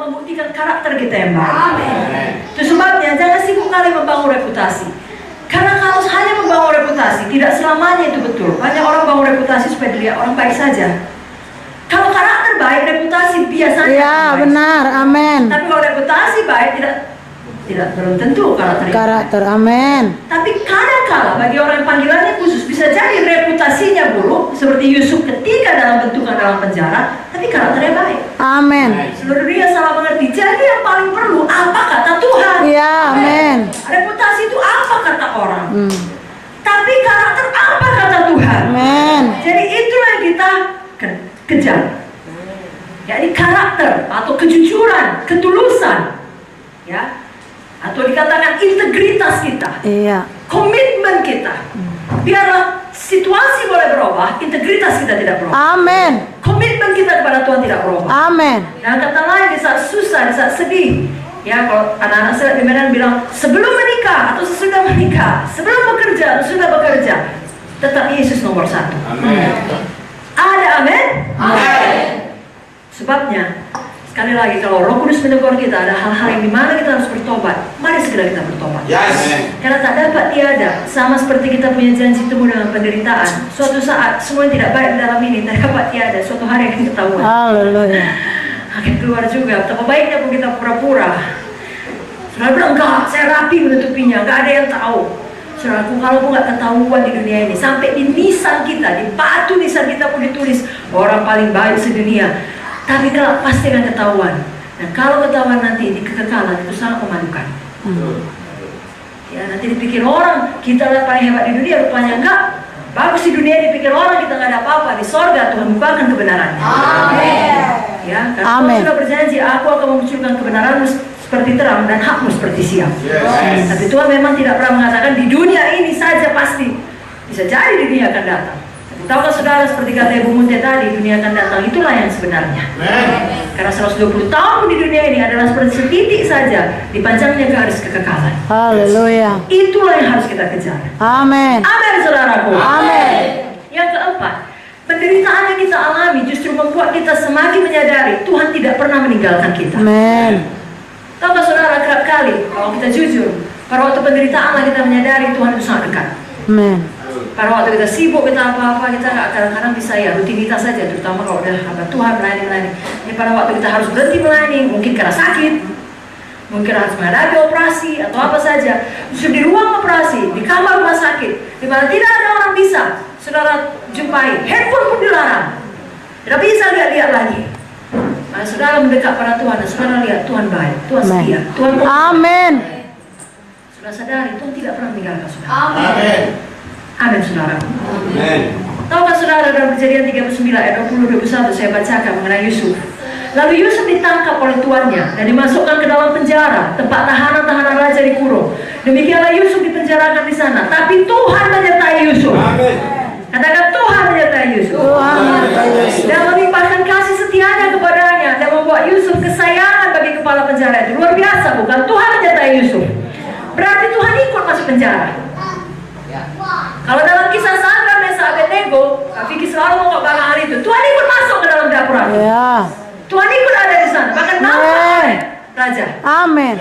membuktikan karakter kita yang baik. Itu sebabnya jangan sibuk kali membangun reputasi. Karena kalau hanya membangun reputasi, tidak selamanya itu betul. Banyak orang bangun reputasi supaya dilihat orang baik saja. Kalau karakter baik, reputasi biasanya Iya, benar. Amin. Tapi kalau reputasi baik, tidak belum tentu Karakter. Amin. Tapi kadang-kala bagi orang yang panggilannya khusus bisa jadi reputasinya buruk, seperti Yusuf ketika dalam bentukan dalam penjara, tapi karakternya baik. Amin. Seluruh dunia salah mengerti. Jadi yang paling perlu apa kata Tuhan? Iya, amin. Reputasi itu apa kata orang? Tapi karakter apa kata Tuhan? Amin. Jadi itulah yang kita kejar. Yakni karakter atau kejujuran, ketulusan, ya, atau dikatakan integritas kita, Iya. komitmen kita. Biarlah situasi boleh berubah, integritas kita tidak berubah. Amin. Komitmen kita kepada Tuhan tidak berubah. Amin. Dan kata lain di saat susah, di saat sedih, ya, kalau anak-anak saya di Medan bilang sebelum menikah atau sesudah menikah, sebelum bekerja atau sudah bekerja, tetap Yesus nomor satu. Amin. Ada amin? Amin. Sebabnya sekali lagi kalau Roh Kudus menegur kita ada hal-hal yang dimana kita harus bertobat, mari segera kita bertobat. Yes. Karena tak dapat tiada, sama seperti kita punya janji temu dengan penderitaan. Suatu saat semua yang tidak baik di dalam ini tak dapat tiada, suatu hari akan ketahuan. Haleluya. Akan keluar juga. Betapa baiknya pun kita pura-pura. Saudara bilang enggak, saya rapi menutupinya, enggak ada yang tahu. Saudaraku, kalau pun nggak ketahuan di dunia ini, sampai di nisan kita, di batu nisan kita pun ditulis orang paling baik sedunia. Tapi kelak pasti akan ketahuan. Dan kalau ketahuan nanti di kekekalan itu sangat memalukan. Ya, nanti dipikir orang kita lihat paling hebat di dunia, rupanya enggak. Bagus di dunia dipikir orang kita nggak ada apa-apa. Di sorga Tuhan bukakan kebenarannya. Amin. Ya, karena Tuhan sudah berjanji, aku akan memunculkan kebenaranmu seperti terang dan hakmu seperti siang. Yes. Tapi Tuhan memang tidak pernah mengatakan di dunia ini saja pasti. Bisa jadi di dunia akan datang. Tahukah saudara, seperti kata Ibu Munte tadi, dunia akan datang, itulah yang sebenarnya. Karena 120 tahun di dunia ini adalah seperti setitik saja dipanjangnya garis kekekalan. Haleluya. Itulah yang harus kita kejar. Amin. Amin, saudaraku. Amin. Yang keempat, penderitaan yang kita alami justru membuat kita semakin menyadari Tuhan tidak pernah meninggalkan kita. Amin. Tahukah saudara, kerap kali kalau kita jujur, pada waktu penderitaan lah kita menyadari Tuhan itu sangat dekat. Amin. Pada waktu kita sibuk, kita apa-apa, kita kadang-kadang bisa ya rutinitas saja, terutama kalau udah hamba Tuhan melayani. Ini pada waktu kita harus berhenti melayani, mungkin karena sakit, mungkin harus menghadapi operasi atau apa saja. Justru di ruang operasi, di kamar rumah sakit, di mana tidak ada orang bisa saudara jumpai, handphone pun dilarang, tidak bisa lihat-lihat lagi. Nah, saudara mendekat pada Tuhan dan saudara lihat Tuhan baik, Tuhan setia, Tuhan. Amin. Saudara sadari Tuhan tidak pernah meninggalkan saudara. Amin. Amin, saudara. Amin. Tahukah saudara, dalam Kejadian 39 ayat 20-21 saya bacakan mengenai Yusuf. Lalu Yusuf ditangkap oleh tuannya dan dimasukkan ke dalam penjara, tempat tahanan-tahanan raja dikurung. Demikianlah Yusuf dipenjarakan di sana. Tapi Tuhan menyertai Yusuf. Amin. Katakan Tuhan menyertai Yusuf. Tuhan menyertai Yusuf. Dan melimpahkan kasih setianya kepadanya dan membuat Yusuf kesayangan bagi kepala penjara itu. Luar biasa bukan? Tuhan menyertai Yusuf. Berarti Tuhan ikut masuk penjara. Kalau dalam kisah Sadrak, Meshach, Abednego, Vicky selalu mau bahas hal itu. Tuhan ikut masuk ke dalam dapur itu. Ya. Tuhan ikut ada di sana, bahkan nampak oleh raja. Amin.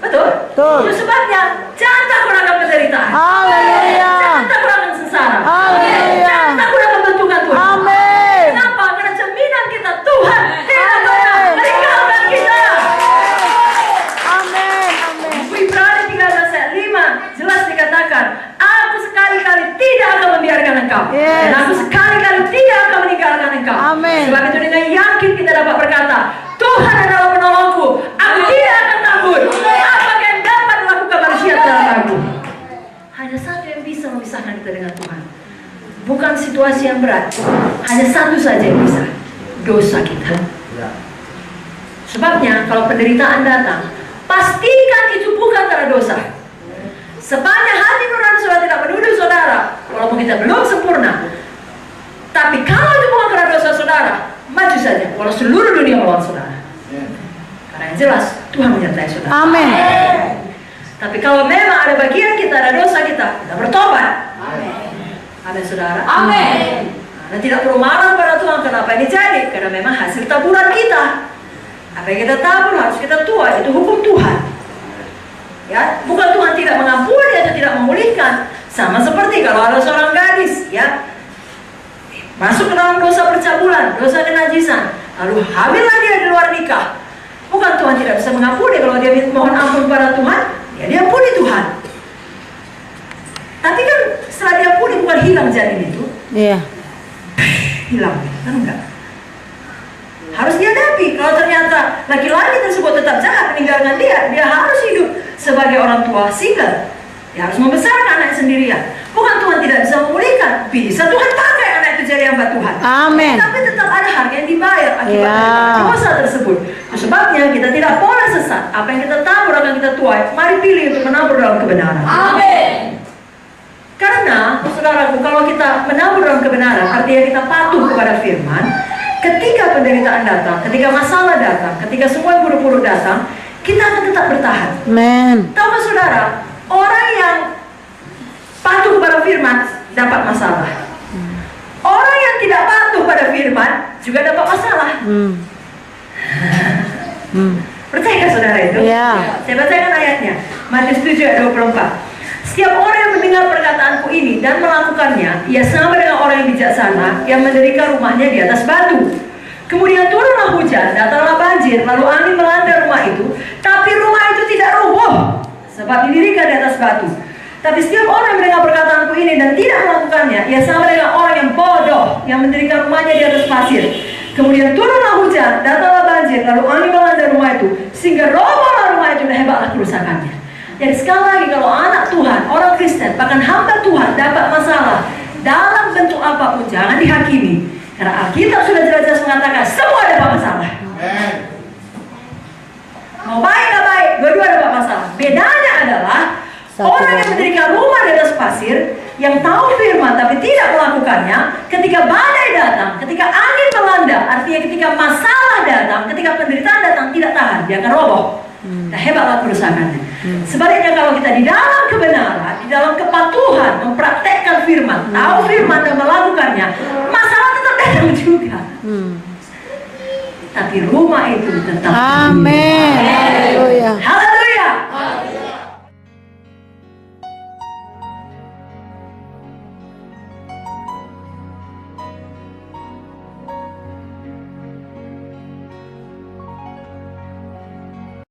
Betul? Betul. Itu sebabnya jangan takut akan penderitaan. Haleluya. Jangan takut akan sengsara. Haleluya. Jangan takut akan bentukan Tuhan. Amin. Kenapa? Karena cerminan kita Tuhan tidak pernah meninggalkan kita. Amin. Amin. Ibrani 13 ayat 5 jelas dikatakan, aku sekali-kali tidak akan membiarkan engkau. Yes. Dan aku sekali-kali tidak akan meninggalkan engkau. Amin. Sebab itu dengan yakin kita dapat berkata, Tuhan adalah penolongku, aku tidak akan takut. Apakah yang dapat melakukan manusia dalam aku? Hanya satu yang bisa memisahkan kita dengan Tuhan. Bukan situasi yang berat. Hanya satu saja yang bisa, dosa kita. Sebabnya kalau penderitaan datang, pastikan itu bukan karena dosa. Sepanjang hati nurani saudara tidak menuduh saudara, walaupun kita belum sempurna. Tapi kalau itu bukan karena dosa saudara, maju saja, walau seluruh dunia melawan saudara. Karena yang jelas Tuhan menyertai saudara. Amin. Tapi kalau memang ada bagian kita, ada dosa kita bertobat. Amin, saudara. Amin. Dan tidak perlu marah pada Tuhan kenapa ini jadi, karena memang hasil taburan kita. Apa yang kita tabur harus kita tuai, itu hukum Tuhan. Ya, bukan Tuhan tidak mengampuni atau tidak memulihkan. Sama seperti kalau ada seorang gadis, ya, masuk ke dalam dosa percabulan, dosa kenajisan, lalu hamillah dia di luar nikah. Bukan Tuhan tidak bisa mengampuni kalau dia mohon ampun kepada Tuhan, ya dia ampuni Tuhan. Tapi kan setelah dia ampuni bukan hilang janin itu. Iya. Hilang, kan enggak? Harus dihadapi. Kalau ternyata laki-laki tersebut tetap jahat meninggalkan dia harus hidup sebagai orang tua single. Dia harus membesarkan anak sendirian. Bukan Tuhan tidak bisa memulihkan, bisa Tuhan pakai anak itu jadi hamba Tuhan. Amin. Tapi tetap ada harga yang dibayar akibat Ya. dari dosa tersebut. Itu sebabnya kita tidak boleh sesat. Apa yang kita tabur akan kita tuai. Mari pilih untuk menabur dalam kebenaran. Amin. Karena, saudaraku, kalau kita menabur dalam kebenaran, artinya kita patuh kepada firman. Ketika penderitaan datang, ketika masalah datang, ketika semua yang buruk-buruk datang, kita akan tetap bertahan. Amin. Tahukah saudara, orang yang patuh kepada firman dapat masalah. Orang yang tidak patuh pada firman juga dapat masalah. Percaya saudara itu? Ya. Saya bacakan ayatnya. Matius 7 ayat 24. Setiap orang yang mendengar perkataanku ini dan melakukannya, ia sama dengan orang yang bijaksana yang mendirikan rumahnya di atas batu. Kemudian turunlah hujan, datanglah banjir, lalu angin melanda rumah itu, tapi rumah itu tidak roboh, sebab didirikan di atas batu. Tapi setiap orang yang mendengar perkataanku ini dan tidak melakukannya, ia sama dengan orang yang bodoh yang mendirikan rumahnya di atas pasir. Kemudian turunlah hujan, datanglah banjir, lalu angin melanda rumah itu, sehingga robohlah rumah itu dan hebatlah kerusakannya. Jadi sekali lagi, kalau anak Tuhan, orang Kristen, bahkan hamba Tuhan dapat masalah dalam bentuk apapun, jangan dihakimi. Karena Alkitab sudah jelas-jelas mengatakan semua dapat masalah. Mau baik nggak baik, dua-dua dapat masalah. Bedanya adalah orang yang mendirikan rumah di atas pasir, yang tahu firman tapi tidak melakukannya, ketika badai datang, ketika angin melanda, artinya ketika masalah datang, ketika penderitaan datang, tidak tahan, dia akan roboh. Nah, hebatlah kerusakannya. Sebaliknya kalau kita di dalam kebenaran, di dalam kepatuhan, mempraktekkan firman, tahu firman dan melakukannya, masalah tetap datang juga. Tapi rumah itu tetap. Amin. Haleluya.